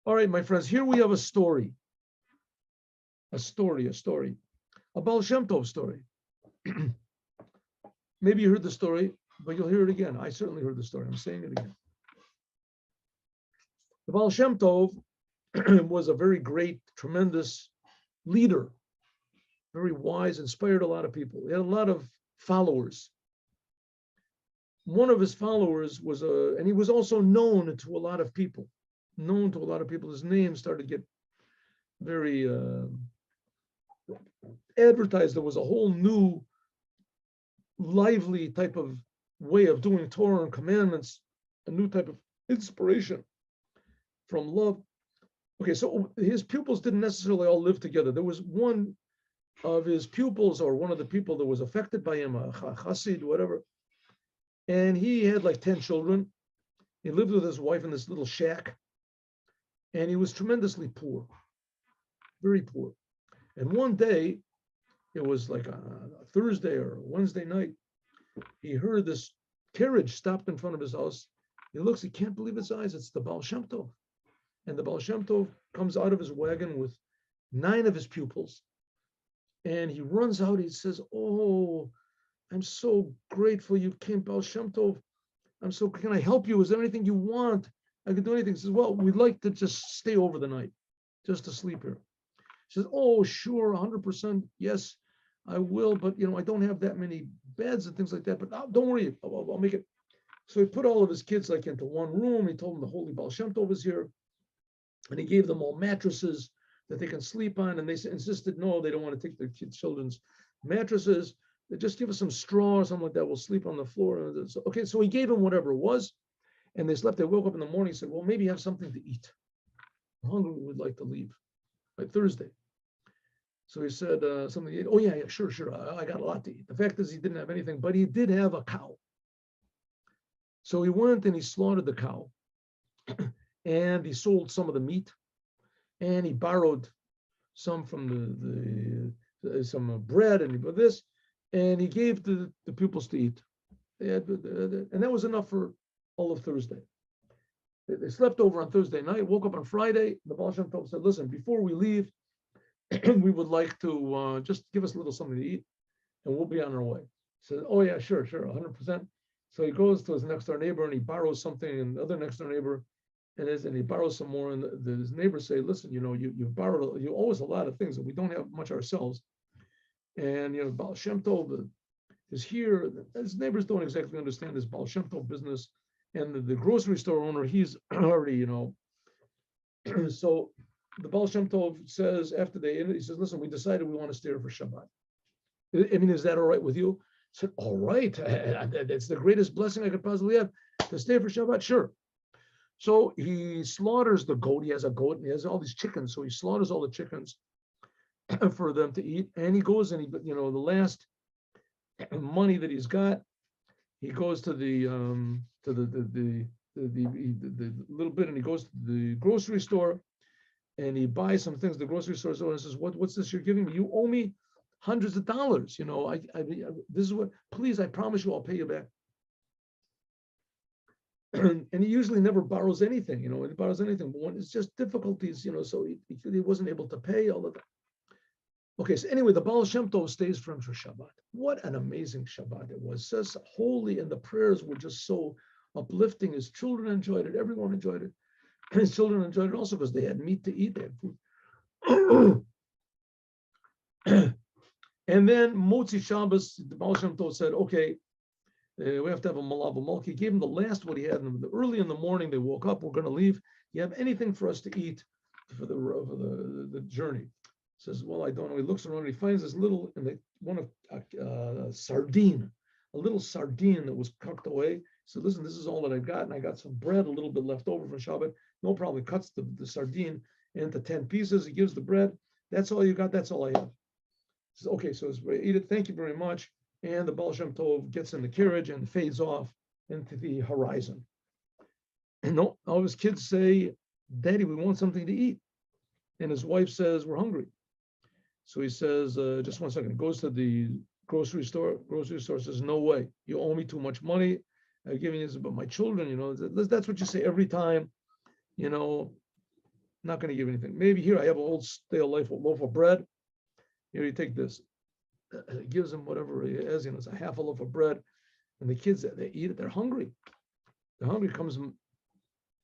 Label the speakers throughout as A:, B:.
A: All right, my friends, here we have a story. A story. A Baal Shem Tov story. Maybe you heard the story, but you'll hear it again. I certainly heard the story. I'm saying it again. The Baal Shem Tov was a very great, tremendous leader, very wise, inspired a lot of people. He had a lot of followers. One of his followers was and he was also known to a lot of people. His name started to get very advertised. There was a whole new, lively type of way of doing Torah and commandments, a new type of inspiration from love. Okay, so his pupils didn't necessarily all live together. There was one of his pupils, or one of the people that was affected by him, a Chassid, whatever, and he had like 10 children. He lived with his wife in this little shack, and he was tremendously poor, very poor. And one day, it was like a Thursday or Wednesday night, he heard this carriage stopped in front of his house. He looks, he can't believe his eyes. It's the Baal Shem Tov. And the Baal Shem Tov comes out of his wagon with 9 of his pupils. And he runs out, he says, "Oh, I'm so grateful you came, Baal Shem Tov. Can I help you? Is there anything you want? I can do anything." He says, "Well, we'd like to just stay over the night, just to sleep here." He says, "Oh, sure, 100%, yes, I will, but I don't have that many beds and things like that, but don't worry, I'll make it." So he put all of his kids like into one room. He told them the holy Baal Shem Tov is here. And he gave them all mattresses that they can sleep on. And they insisted, no, they don't want to take their children's mattresses. They just give us some straw or something like that. We'll sleep on the floor. Okay, so he gave them whatever it was. And they slept. They woke up in the morning and said, "Well, maybe have something to eat. I'm hungry, we'd like to leave by Thursday." So he said, something to eat. "Oh, yeah, sure. I got a lot to eat." The fact is he didn't have anything, but he did have a cow. So he went and he slaughtered the cow. And he sold some of the meat, and he borrowed some from some bread, and he put this, and he gave the pupils to eat. And that was enough for all of Thursday. They slept over on Thursday night, woke up on Friday. The Baal Shem Tov said, "Listen, before we leave, we would like to just give us a little something to eat, and we'll be on our way." He said, "Oh yeah, sure, 100%. So he goes to his next door neighbor and he borrows something, and the other next door neighbor, and he borrows some more. And his neighbors say, "Listen, you owe us a lot of things, and we don't have much ourselves. And Baal Shem Tov is here." His neighbors don't exactly understand this Baal Shem Tov business, and the grocery store owner, he's already, So the Baal Shem Tov says after he says, "Listen, we decided we want to stay here for Shabbat. I mean, is that all right with you?" I said, "All right, that's the greatest blessing I could possibly have, to stay for Shabbat, sure." So he slaughters the goat. He has a goat and he has all these chickens. So he slaughters all the chickens for them to eat. And he goes and the last money that he's got, he goes to the little bit, and he goes to the grocery store and he buys some things. The grocery store owner says, "What's this you're giving me? You owe me hundreds of dollars. This is what, please, I promise you I'll pay you back." And he usually never borrows anything, he borrows anything, but when it's just difficulties, so he wasn't able to pay all of that. Okay, so anyway, the Baal Shem Tov stays for him for Shabbat. What an amazing Shabbat it was. Just holy, and the prayers were just so uplifting. His children enjoyed it. Everyone enjoyed it. And his children enjoyed it also because they had meat to eat. They had food. And then Motzi Shabbos, the Baal Shem Tov said, "Okay, we have to have a malava milk." He gave him the last what he had. Early in the morning, they woke up. "We're going to leave. You have anything for us to eat for the journey?" He says, "Well, I don't know." He looks around. He finds this little, sardine, a little sardine that was cooked away. He said, "Listen, this is all that I've got, and I got some bread, a little bit left over from Shabbat." No problem. He cuts the sardine into 10 pieces. He gives the bread. "That's all you got? That's all I have." He says, "Okay, so eat it. Thank you very much." And the Baal Shem Tov gets in the carriage and fades off into the horizon. And all of his kids say, "Daddy, we want something to eat." And his wife says, "We're hungry." So he says, "Just 1 second." He goes to the grocery store. Grocery store says, "No way. You owe me too much money. I'm giving this, but my children, that's what you say every time, not going to give anything. Maybe here I have an old stale loaf of bread. Here you take this. It gives them whatever it is, it's a half a loaf of bread. And the kids, they eat it, they're hungry. They're hungry, comes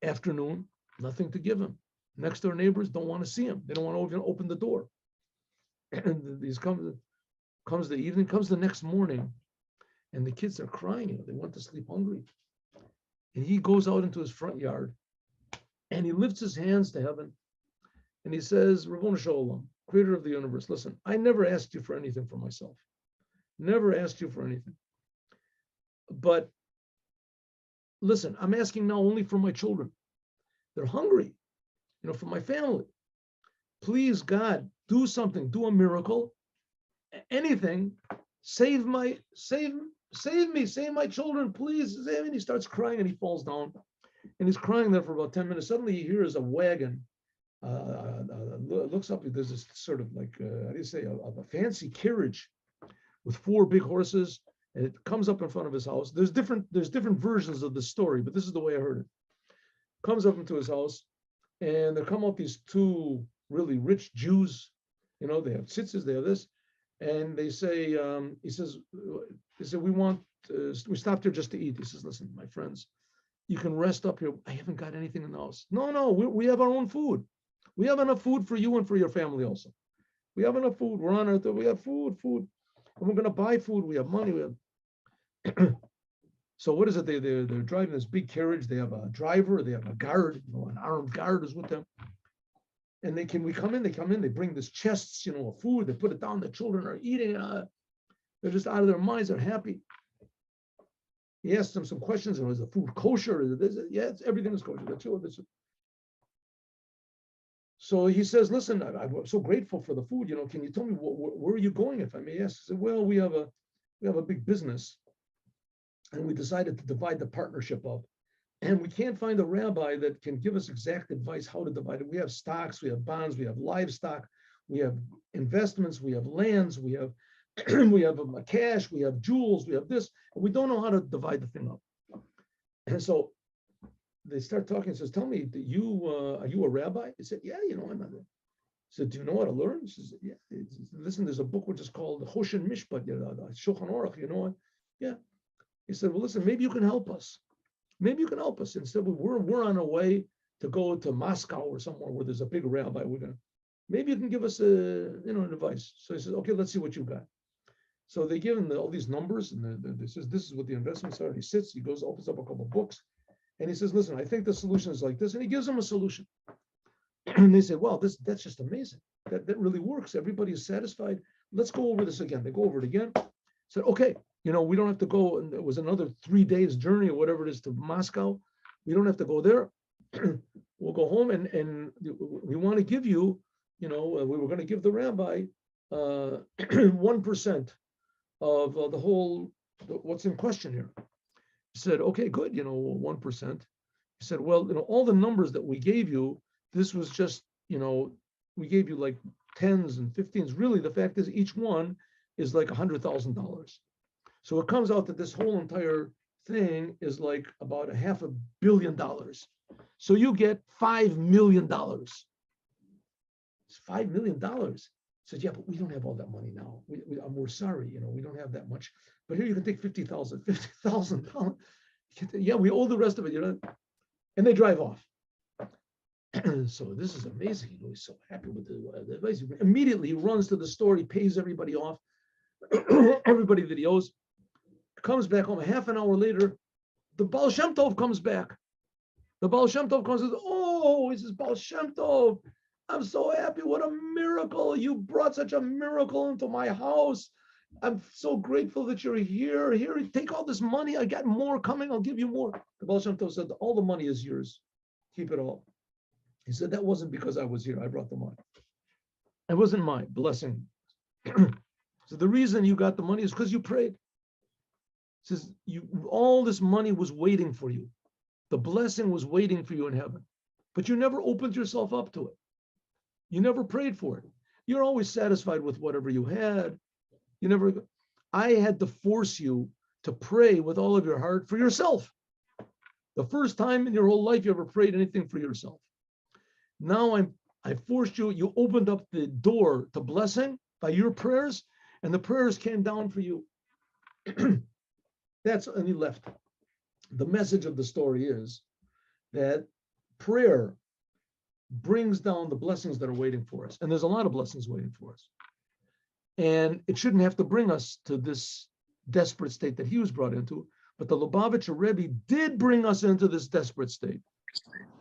A: afternoon, nothing to give them. Next door neighbors don't want to see him. They don't want to even open the door. And these comes the evening, comes the next morning, and the kids are crying. They went to sleep hungry. And he goes out into his front yard, and he lifts his hands to heaven, and he says, Rabbonu Shalom, creator of the universe, listen, I never asked you for anything for myself. Never asked you for anything. But listen, I'm asking now only for my children. They're hungry, for my family. Please, God, do something, do a miracle, anything, save me, save my children, please. And he starts crying and he falls down. And he's crying there for about 10 minutes. Suddenly he hears a wagon, looks up, there's this sort of like, a fancy carriage with 4 big horses, and it comes up in front of his house. There's different versions of the story, but this is the way I heard it. Comes up into his house, and there come out these 2 really rich Jews. They have tzitzis, they have this, and they say, he said, we stopped here just to eat. He says, listen, my friends, you can rest up here. I haven't got anything in the house. No, we have our own food. We have enough food for you and for your family also. We have enough food. We're on earth. We have food. And we're going to buy food. We have money. We have. So what is it? They're driving this big carriage. They have a driver. They have a guard. An armed guard is with them. And we come in. They come in. They bring this chests, of food. They put it down. The children are eating. They're just out of their minds. They're happy. He asked them some questions. Is the food kosher? Yeah, everything is kosher. That's So he says, listen, I'm so grateful for the food. Can you tell me where are you going, if I may ask? He said, well, we have a big business, and we decided to divide the partnership up. And we can't find a rabbi that can give us exact advice how to divide it. We have stocks, we have bonds, we have livestock, we have investments, we have lands, we have cash, we have jewels, we have this, and we don't know how to divide the thing up. And so they start talking. He says, tell me, are you a rabbi? He said, yeah, I'm not. He said, do you know how to learn? He says, yeah. Listen, there's a book which is called Choshen Mishpat, Shulchan Aruch, you know what? Yeah. He said, well, listen, maybe you can help us. Maybe you can help us. Instead, we're on our way to go to Moscow or somewhere where there's a big rabbi. Maybe you can give us advice. So he says, okay, let's see what you got. So they give him all these numbers, and they says, this is what the investments are. And he sits, he goes, opens up a couple of books, and he says, listen, I think the solution is like this. And he gives them a solution. And they say, wow, that's just amazing. That really works. Everybody is satisfied. Let's go over this again. They go over it again. Said, okay, we don't have to go. And it was another 3 days journey or whatever it is to Moscow. We don't have to go there. We'll go home, and we want to give you, we were going to give the rabbi 1% of the whole, what's in question here. He said, okay, good, 1%. He said, well, all the numbers that we gave you, this was just, we gave you like 10s and 15s. Really, the fact is each one is like $100,000. So it comes out that this whole entire thing is like about $500 million. So you get $5 million. It's $5 million. He said, yeah, but we don't have all that money now. We're sorry, we don't have that much. But here you can take $50,000. Yeah, we owe the rest of it, and they drive off. So this is amazing. He's so happy with the advice. Immediately he runs to the store. He pays everybody off, everybody that he owes. Comes back home. Half an hour later, the Baal Shem Tov comes back. The Baal Shem Tov comes and says, oh, he says, Baal Shem Tov, I'm so happy. What a miracle. You brought such a miracle into my house. I'm so grateful that you're here. Here, take all this money. I got more coming. I'll give you more. The Baal Shem Tov said, all the money is yours. Keep it all. He said, that wasn't because I was here. I brought the money. It wasn't my blessing. So the reason you got the money is because you prayed. He says, all this money was waiting for you. The blessing was waiting for you in heaven. But you never opened yourself up to it. You never prayed for it. You're always satisfied with whatever you had. I had to force you to pray with all of your heart for yourself. The first time in your whole life you ever prayed anything for yourself. Now I forced you. You opened up the door to blessing by your prayers, and the prayers came down for you. And he left. The message of the story is that prayer brings down the blessings that are waiting for us. And there's a lot of blessings waiting for us. And it shouldn't have to bring us to this desperate state that he was brought into. But the Lubavitcher Rebbe did bring us into this desperate state.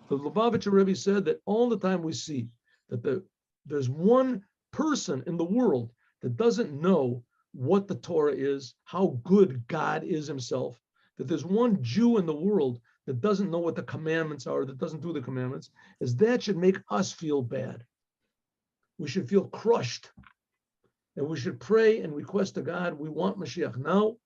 A: The Lubavitcher Rebbe said that all the time we see that there's one person in the world that doesn't know what the Torah is, how good God is himself, that there's one Jew in the world that doesn't know what the commandments are, that doesn't do the commandments, is that should make us feel bad. We should feel crushed. And we should pray and request to God, we want Mashiach now,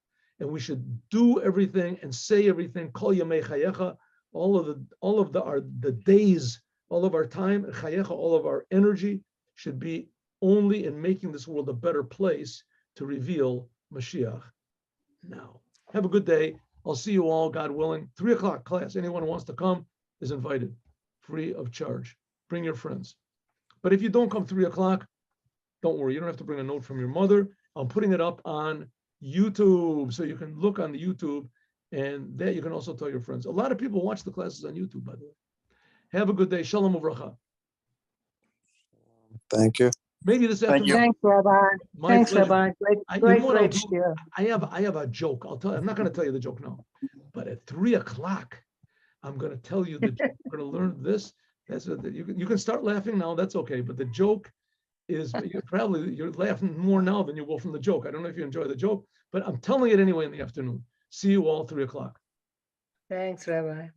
A: and we should do everything and say everything, Kol Yamei Chayecha, all of the days, all of our time, Chayecha, all of our energy should be only in making this world a better place to reveal Mashiach now. Have a good day. I'll see you all, God willing. 3 o'clock class. Anyone who wants to come is invited, free of charge. Bring your friends. But if you don't come 3 o'clock, don't worry. You don't have to bring a note from your mother. I'm putting it up on YouTube, so you can look on the YouTube, and that you can also tell your friends. A lot of people watch the classes on YouTube, by the way. Have a good day. Shalom uvracha.
B: Thank you.
A: Maybe this afternoon.
C: Thanks, Rabbi.
A: My
C: Thanks,
A: pleasure.
C: Rabbi. Great share.
A: I have a joke. I'm not going to tell you the joke now, but at 3 o'clock, I'm going to tell you that you're going to learn this. You can start laughing now. That's okay. But the joke is you're laughing more now than you will from the joke. I don't know if you enjoy the joke, but I'm telling it anyway in the afternoon. See you all 3 o'clock.
C: Thanks, Rabbi.